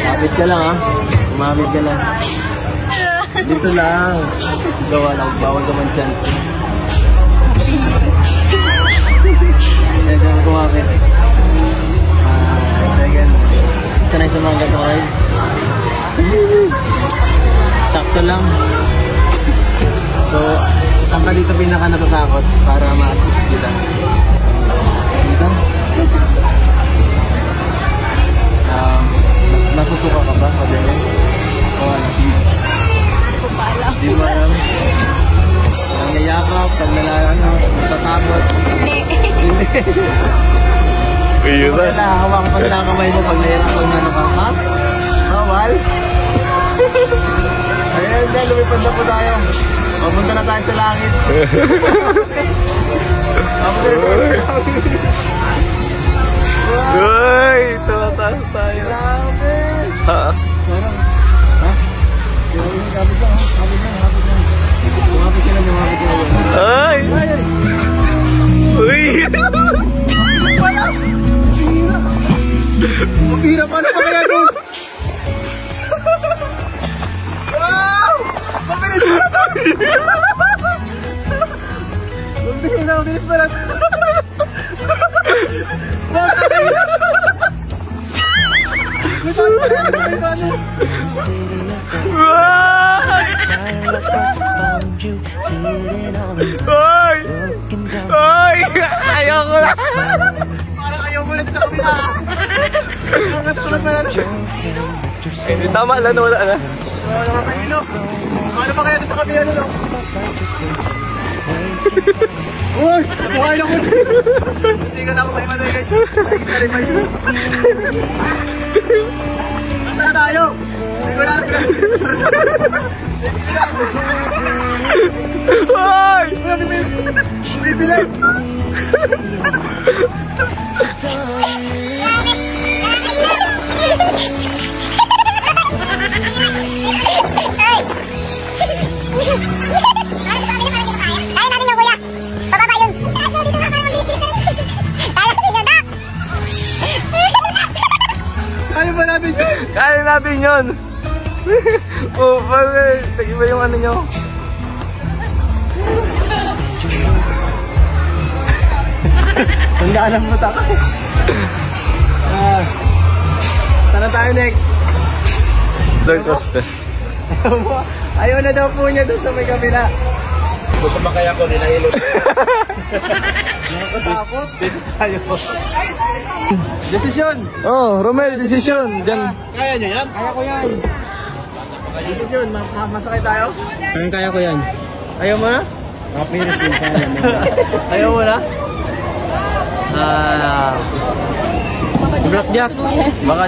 Kapit ka lang ha. Kumamit ka lang. Dito lang. Gawa lang. Bawal ka man chance. Medyo kumapit. Second. Ito na yung mga gato guys. Sakto lang. So, saan ka dito pinaka natatakot para ma-assist kita? Dito? Nasusuka ka ba? O dyan? O ano? Hindi mo alam. Nangyayakap, pag natatakot. Hindi. Ayun na. Hawakan pa nila kamay mo pag nahirapan na ha? Bawal? Ayan na, lumipad na po tayo. Papunta na tayo sa langit. Uy! Tumataas tayo. Grabe! Ha? Ha? Kapit lang, kapit lang, kapit lang. Lumapit ka lang, lumapit ka lang. Ay! Uy! Mapira pa na pa kaya doon! Wow! Mabilis pa na! Mabilis pa na! Ay! Ay! Ayoko na! Parang ayoko ulit sa kabila! Angat ko na pala na! Hindi tama lang, wala na. Wala ka kanino! Paano pa kaya sa kabila nyo? Uy! Buhay na ko! Hindi ka na ako maimatay guys! Lagi ka rin ba yun? Basta na tayo! Hindi ko na rin! Ay! Bibilis! Kaya ba natin yun? Kaya natin yun! Oh, pala, tag-iba yung ano nyo. Tandaan mo tayo. Sana tayo next. Lord Costa. Ayaw na daw po niya doon sa may kabila. Gusto ba kaya ko dinahilot? Nakatakot. Dito tayo. Desisyon. Oh, Romel, decision. Diyan. Kaya niyo yan? Kaya ko yan. Desisyon. Masakay tayo? Kaya ko yan. Ayaw mo na? Kapiris din kaya mo. Ayaw mo na? Blackjack. Baka